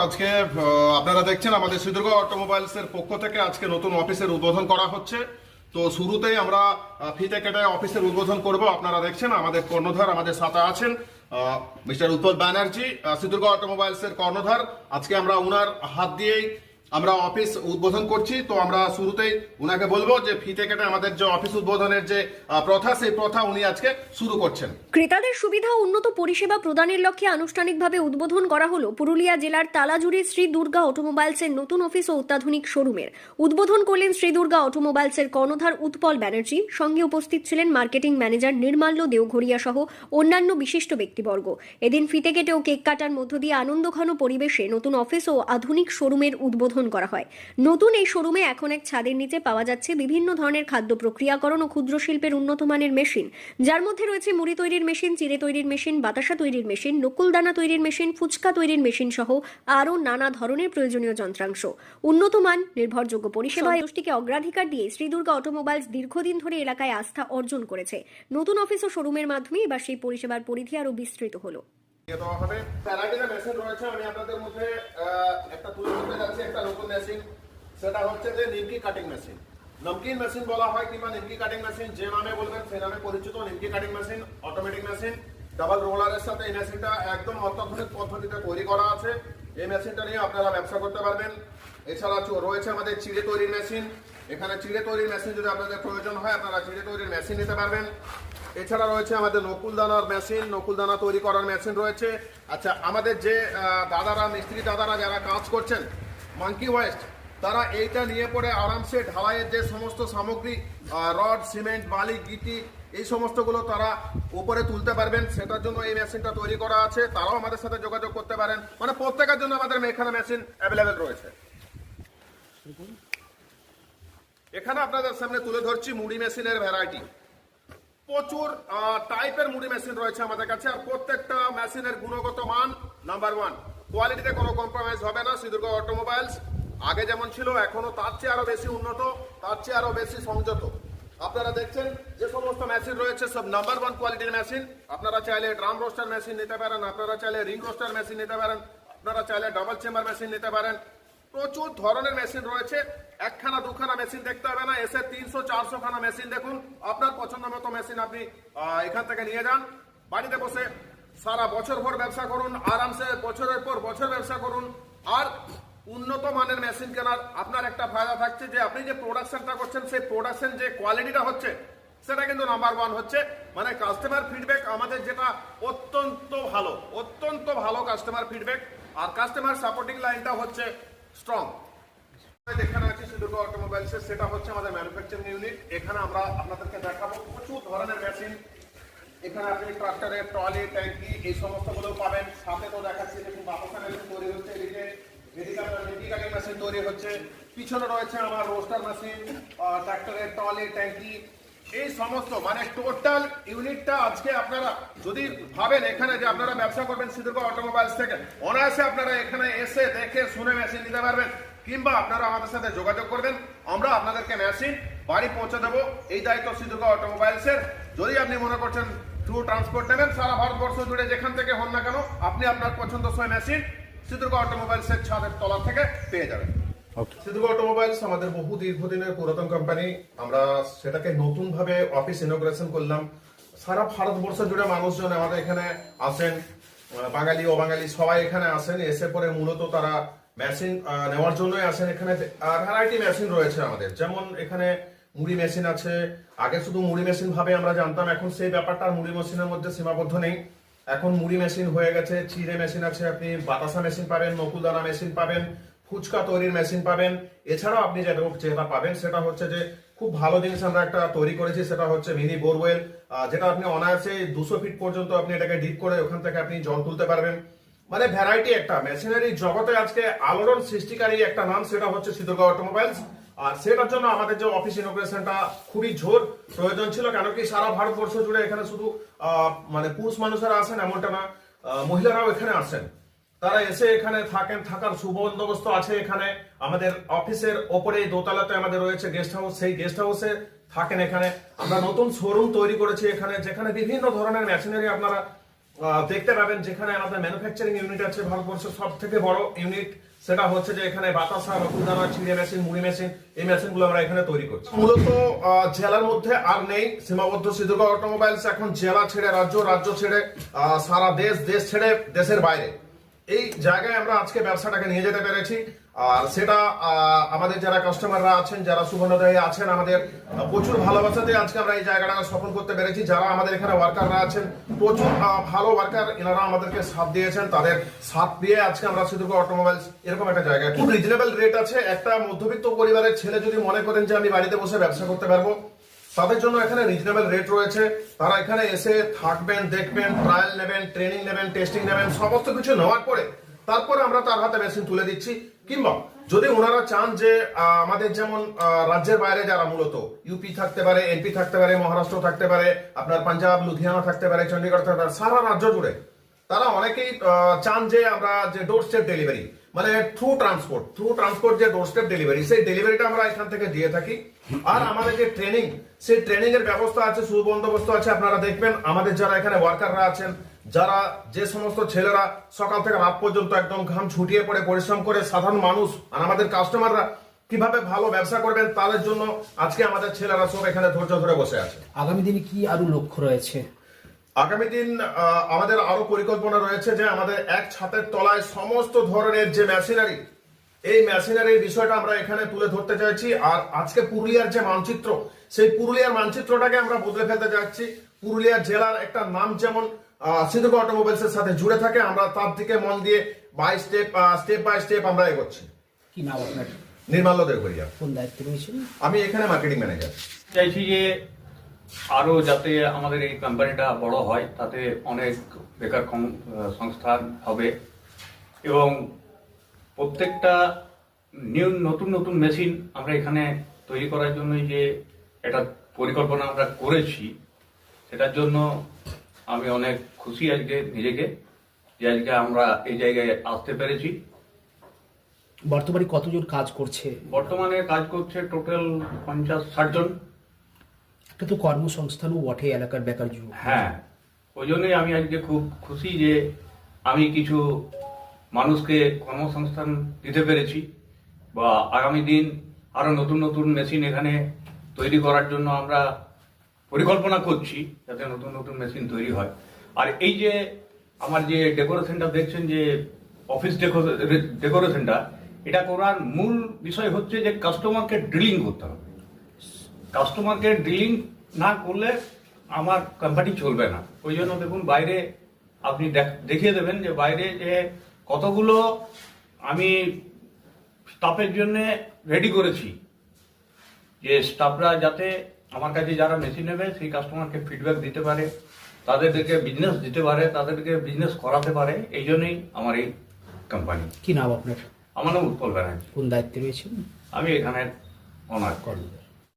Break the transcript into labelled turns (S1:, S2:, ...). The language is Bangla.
S1: আজকে আপনারা দেখছেন আমাদের শ্রীদুর্গ অটোমোবাইলস এর পক্ষ থেকে আজকে নতুন অফিসের উদ্বোধন করা হচ্ছে। তো শুরুতেই আমরা ফিতে কেটে অফিসের উদ্বোধন করব। আপনারা দেখছেন আমাদের কর্ণধার আমাদের সাথে আছেন মিস্টার উৎপল ব্যানার্জি, শ্রীদুর্গ অটোমোবাইলস এর কর্ণধার। আজকে আমরা উনার হাত দিয়েই আমরা অফিস উদ্বোধন করছি। তো আমরা শুরুতেই উনাকে বলবো যে ফিতে কেটে আমাদের যে অফিস উদ্বোধনের যে প্রথা, সেই প্রথা উনি আজকে শুরু করছেন।
S2: ক্রেতাদের সুবিধা ও উন্নত পরিষেবা প্রদানের লক্ষ্যে আনুষ্ঠানিকভাবে উদ্বোধন করা হলো পুরুলিয়া জেলার তালাজুড়ি শ্রী দুর্গা অটোমোবাইলসের নতুন অফিস ও অত্যাধুনিক শোরুমের। উদ্বোধন করলেন শ্রী দুর্গা অটোমোবাইলসের কর্ণধার উৎপল ব্যানার্জি। সঙ্গে উপস্থিত ছিলেন মার্কেটিং ম্যানেজার নির্মাল্য দেওঘরিয়া সহ অন্যান্য বিশিষ্ট ব্যক্তিবর্গ। এদিন ফিতে কেটে ও কেক কাটার মধ্য দিয়ে আনন্দঘন পরিবেশে নতুন অফিস ও আধুনিক শোরুমের উদ্বোধন করা হয়। নতুন এই শোরুমে এখন এক ছাদের নিচে পাওয়া যাচ্ছে বিভিন্ন ধরনের খাদ্য প্রক্রিয়াকরণ ও ক্ষুদ্র শিল্পের উন্নত মানের মেশিন, যার মধ্যে রয়েছে মুড়ি তৈরির মেশিন, চিড়ে তৈরির মেশিন, বাতাসা তৈরির মেশিন, নকুলদানা তৈরির মেশিন, ফুচকা তৈরির মেশিন সহ আরও নানা ধরনের প্রয়োজনীয় যন্ত্রাংশ। উন্নত মান, নির্ভরযোগ্য পরিষেবা সন্তুষ্টিকে অগ্রাধিকার দিয়ে শ্রী দুর্গা অটোমোবাইলস দীর্ঘদিন ধরে এলাকায় আস্থা অর্জন করেছে। নতুন অফিস ও শোরুমের মাধ্যমে এবার সেই পরিষেবার পরিধি আরও বিস্তৃত হলো।
S1: আমি আপনাদের মধ্যে একটা তুলে ধরতে যাচ্ছি, একটা নতুন মেশিন। সেটা হচ্ছে যে নিমকি কাটিং মেশিন। নমকিন মেশিন বলা হয় কিংবা নিমকি কাটিং মেশিন, যে নামে বলবেন সেই নামে পরিচিত। নিমকি cutting machine, automatic machine, double রোলারের সাথে এই মেশিনটা একদম অত্যাধুনিক পদ্ধতিতে তৈরি করা আছে। এই মেশিনটা নিয়ে আপনারা ব্যবসা করতে পারবেন। এছাড়া রয়েছে আমাদের চিড়ে তৈরির মেশিন। এখানে চিড়ে তৈরির মেশিন যদি আপনাদের প্রয়োজন হয়, আপনারা চিড়ে তৈরির মেশিন নিতে পারবেন। এছাড়া রয়েছে আমাদের নকুলদানার মেশিন, নকুলদানা তৈরি করার মেশিন রয়েছে। আচ্ছা, আমাদের যে দাদারা, মিস্ত্রি দাদারা যারা কাজ করছেন মাঙ্কি ওয়েস্ট, তারা এইটা নিয়ে পরে আরামসে ঢালাইয়ের যে সমস্ত সামগ্রী, রড, সিমেন্ট, বালি, গিটি, এই সমস্তগুলো তারা উপরে তুলতে পারবেন। সেটার জন্য এই মেশিনটা তৈরি করা আছে। তারাও আমাদের সাথে যোগাযোগ করতে পারেন। মানে প্রত্যেকের জন্য আমাদের এখানে মেশিন অ্যাভেলেবেল রয়েছে। এখানে আপনাদের সামনে তুলে ধরছি মুড়ি মেশিনের ভ্যারাইটি। প্রচুর টাইপের মুড়ি মেশিন রয়েছে আমাদের কাছে, আর প্রত্যেকটা মেশিনের গুণগত মান নাম্বার 1। কোয়ালিটিতে কোনো কম্প্রোমাইজ হবে না। শ্রী দুর্গা অটোমোবাইলস আগে যেমন ছিল, এখনো তার চেয়ে আরো বেশি উন্নত, তার চেয়ে আরো বেশি সংযত। আপনারা দেখছেন যে সমস্ত মেশিন রয়েছে সব নাম্বার 1 কোয়ালিটির মেশিন। আপনারা চাইলে ড্রাম রোস্টার মেশিন নিতে পারেন, আপনারা চাইলে রিং রোস্টার মেশিন নিতে পারেন, আপনারা চাইলে ডাবল চেম্বার মেশিন নিতে পারেন। প্রচুর ধরনের মেশিন রয়েছে। একখানা দুখানা মেশিন দেখতে হবে না, এসে 300-400 খানা মেশিন দেখুন। আপনার পছন্দ মতো মেশিন আপনি এখান থেকে নিয়ে যান। বাড়িতে বসে সারা বছর ভর ব্যবসা করুন, আরামসে বছরের পর বছর ব্যবসা করুন। আর উন্নত মানের মেশিন কেনার আপনার একটা ফায়দা থাকছে যে আপনি যে প্রোডাকশনটা করছেন, সেই প্রোডাকশন যে কোয়ালিটিটা হচ্ছে, সেটা কিন্তু নাম্বার 1 হচ্ছে। মানে কাস্টমার ফিডব্যাক আমাদের যেটা অত্যন্ত ভালো কাস্টমার ফিডব্যাক। আর কাস্টমার সাপোর্টিং লাইনটা হচ্ছে স্ট্রং। এখানে আছে শ্রী দুর্গা অটোমোবাইলস, সেটা হচ্ছে আমাদের ম্যানুফ্যাকচারিং ইউনিট। এখানে আমরা আপনাদেরকে দেখাবো প্রচুর ধরনের মেশিন। এখানে আপনি ট্রাক্টরের ট্রলি, ট্যাঙ্কি, এই সমস্তগুলো পাবেন। সাথে তো দেখাচ্ছি দেখুন বাতাসা মেশিন তৈরি হচ্ছে, এদিকে আপনার নিমকি কাটিং মেশিন তৈরি হচ্ছে। পিছনে রয়েছে আমার রোস্টার মেশিন, ট্রাক্টরের ট্রলি, ট্যাঙ্কি, এই সমস্ত মানে টোটাল ইউনিটটা। আজকে আপনারা যদি ভাবেন এখানে যে আপনারা ব্যবসা করবেন শ্রী দুর্গা অটোমোবাইলস থেকে, অনায়াসে আপনারা এখানে এসে দেখে শুনে মেশিন নিতে পারবেন। কিংবা আপনারা আমাদের সাথে যোগাযোগ করবেন, আমরা আপনাদেরকে মেশিন বাড়ি পৌঁছে দেবো। এই দায়িত্ব শ্রী দুর্গা অটোমোবাইলস এর। যদি আপনি মনে করছেন থ্রু ট্রান্সপোর্ট নেবেন, সারা ভারতবর্ষ জুড়ে যেখান থেকে হন না কেন, আপনি আপনার পছন্দসই মেশিন শ্রী দুর্গা অটোমোবাইলস এর ছাদের তলা থেকে পেয়ে যাবেন। শ্রী দুর্গা অটোমোবাইলস আমাদের বহু দীর্ঘদিনের পুরাতন কোম্পানি। আমরা সেটাকে নতুন ভাবে অফিস ইনগ্রেশন করলাম। সারা ভারতবর্ষ জুড়ে মানুষজন আমাদের এখানে আসেন, বাঙালি অবাঙালি সবাই এখানে আসেন। এসে পরে মূলত তারা মেশিন নেওয়ার জন্যই আসেন। এখানে ভ্যারাইটি মেশিন রয়েছে আমাদের, যেমন এখানে মুড়ি মেশিন আছে। আগে শুধু মুড়ি মেশিন ভাবে আমরা জানতাম, এখন সেই ব্যাপারটা মুড়ি মেশিনের মধ্যে সীমাবদ্ধ নেই। এখন মুড়ি মেশিন হয়ে গেছে, চিড়ে মেশিন আছে, আপনি বাতাসা মেশিন পাবেন, নকুলদানা মেশিন পাবেন, ফুচকা তৈরির মেশিন পাবেন। এছাড়াও আপনি যেটা পাবেন সেটা হচ্ছে যে খুব ভালো জিনিস আমরা একটা তৈরি করেছি, সেটা হচ্ছে মিনি বোরওয়েল, যেটা আপনি অনায়াসে 200 ফিট পর্যন্ত আপনি এটাকে ডিপ করে ওখান থেকে আপনি জল তুলতে পারবেন। মানে ভ্যারাইটি একটা মেশিনারি জগতে আজকে আলোড়ন সৃষ্টিকারী একটা নাম, সেটা হচ্ছে শ্রী দুর্গা অটোমোবাইলস। আর সেটার জন্য আমাদের যে অফিস ইনোগ্রেশনটা খুবই জোর প্রয়োজন ছিল। কেন কি সারা ভারতবর্ষ জুড়ে এখানে শুধু মানে পুরুষ মানুষেরা আসেন এমনটা না, মহিলারাও এখানে আসেন। তারা এসে এখানে থাকেন, থাকার সুবন্দোবস্ত আছে এখানে। আমাদের অফিসের ওপরে দোতলাতে আমাদের রয়েছে গেস্ট হাউস, সেই গেস্ট হাউসে থাকেন। এখানে আমরা নতুন শোরুম তৈরি করেছি এখানে, যেখানে বিভিন্ন ধরনের মেশিনারি আপনারা দেখতে পাবেন যেখানে আমাদের ম্যানুফ্যাকচারিং ইউনিট আছে ভারতবর্ষের সব থেকে বড় ইউনিট, সেটা হচ্ছে যে এখানে বাতাসা রকুদানা চিড়ে মেশিন মুড়ি মেশিন, এই মেশিনগুলো আমরা এখানে তৈরি করছি। মূলত জেলার মধ্যে আর নেই সীমাবদ্ধ শ্রীদুর্গা অটোমোবাইলস, এখন জেলা ছেড়ে রাজ্য, রাজ্য ছেড়ে সারা দেশ, দেশ ছেড়ে দেশের বাইরে এই জায়গায় আমরা আজকে ব্যবসাটাকে নিয়ে যেতে পেরেছি। আর সেটা আমাদের যারা কাস্টমাররা আছেন, যারা সুবর্ণদয়ে আছেন, আমাদের প্রচুর ভালোবাসাতে আজকে আমরা এই জায়গাটাকে সফল করতে পেরেছি। যারা আমাদের এখানে ওয়ার্কাররা আছেন, প্রচুর ভালো ওয়ার্কার, এনারা আমাদেরকে সাথ দিয়েছেন, তাদের সাথ দিয়ে আজকে আমরা শ্রীদুর্গা অটোমোবাইলস এরকম একটা জায়গায় খুব রিজনেবল রেট আছে। একটা মধ্যবিত্ত পরিবারের ছেলে যদি মনে করেন যে আমি বাড়িতে বসে ব্যবসা করতে পারবো, তাদের জন্য এখানে রিজনেবল রেট রয়েছে। তারা এখানে এসে থাকবেন, দেখবেন, ট্রায়াল নেবেন, ট্রেনিং নেবেন, টেস্টিং নেবেন, সমস্ত কিছু নেওয়ার পরে তারপরে আমরা তার হাতে মেশিন তুলে দিচ্ছি। কিংবা যদি ওনারা চান যে আমাদের যেমন রাজ্যের বাইরে যারা মূলত ইউপি থাকতে পারে, এমপি থাকতে পারে, মহারাষ্ট্র থাকতে পারে, আপনার পাঞ্জাব লুধিয়ানা থাকতে পারে, চণ্ডীগড় থাকতে পারে, সারা রাজ্য জুড়ে তারা অনেকেই চান যে আমরা যে ডোর স্টেপ ডেলিভারি, মানে থ্রু ট্রান্সপোর্ট যে ডোর স্টেপ ডেলিভারি, সেই ডেলিভারিটা আমরা এখান থেকে দিয়ে থাকি। আর আমাদের যে ট্রেনিং, সেই ট্রেনিং এর ব্যবস্থা আছে, সুবন্দোবস্ত আছে। আপনারা দেখবেন আমাদের যারা এখানে ওয়ার্কাররা আছেন, যারা যে সমস্ত ছেলেরা সকাল থেকে রাত পর্যন্ত একদম ঘাম ছুটিয়ে পড়ে পরিশ্রম করে, সাধারণ মানুষ আর আমাদের কাস্টমাররা কিভাবে ভালো ব্যবসা করবেন তাদের জন্য আজকে আমাদের ছেলেরা সব এখানে ধৈর্য ধরে বসে আছে।
S3: আগামী দিনে কি আরো লক্ষ্য রয়েছে?
S1: আগামী দিন আমাদের আরো পরিকল্পনা রয়েছে যে আমাদের এক ছাদের তলায় সমস্ত ধরনের যে মেশিনারি, এই মেশিনারির বিষয়টা আমরা এখানে তুলে ধরতে চাইছি। আর আজকে পুরুলিয়ার যে মানচিত্র, সেই পুরুলিয়ার মানচিত্রটাকে আমরা বদলে ফেলতে যাচ্ছি। পুরুলিয়া জেলার একটা নাম যেমন শ্রীদুর্গা অটোমোবাইলস এর সাথে জুড়ে থাকে, আমরা তার দিকে মন দিয়ে স্টেপ বাই স্টেপ আমরা এগোচ্ছি।
S3: কি নাম আপনার?
S1: নির্মাল্য দেবগড়িয়া।
S3: কোন দায়িত্বে রয়েছেন?
S1: আমি এখানে মার্কেটিং ম্যানেজার।
S4: চাইছি যে আরো যাতে আমাদের এই কোম্পানিটা বড় হয়, তাতে অনেক বেকার সংস্থান হবে এবং প্রত্যেকটা নতুন নতুন মেশিন আমরা এখানে তৈরি করার জন্য যে একটা পরিকল্পনা আমরা করেছি, সেটার জন্য আমি অনেক খুশি আজকে নিজেকে যে আজকে আমরা এই জায়গায় আসতে পেরেছি।
S3: বর্তমানে কতজন কাজ করছে?
S4: বর্তমানে কাজ করছে টোটাল 50-60 জন।
S3: একটা তো কর্মসংস্থানও বটে এলাকার বেকার যুবক।
S4: হ্যাঁ, ওই জন্যই আমি আজকে খুব খুশি যে আমি কিছু মানুষকে কর্মসংস্থান দিতে পেরেছি, বা আগামী দিন আরো নতুন নতুন মেশিন এখানে তৈরি করার জন্য আমরা পরিকল্পনা করছি, যাতে নতুন নতুন মেশিন তৈরি হয়। আর এই যে আমার যে ডেকোরেশনটা দেখছেন, যে অফিস ডেকোরেশনটা, এটা করার মূল বিষয় হচ্ছে যে কাস্টমারকে ড্রিলিং করতে হবে। কাস্টমারকে ড্রিলিং না করলে আমার কোম্পানি চলবে না। ওই জন্য দেখুন বাইরে আপনি দেখিয়ে দেবেন যে বাইরে যে কতগুলো আমি স্টাফের জন্য রেডি করেছি, যে স্টাফরা যাতে আমার কাছে যারা মেশিন নেবে সেই কাস্টমারকে ফিডব্যাক দিতে পারে, তাদেরকে বিজনেস দিতে পারে, তাদেরকে বিজনেস করাতে পারে। এই জন্যই আমার এই কোম্পানি।
S3: কি নাম আপনার?
S4: আমার নাম উৎপল ব্যানার্জি।
S3: কোন দায়িত্বে রয়েছেন?
S4: আমি এখানে অনার।
S3: কর্মচারী।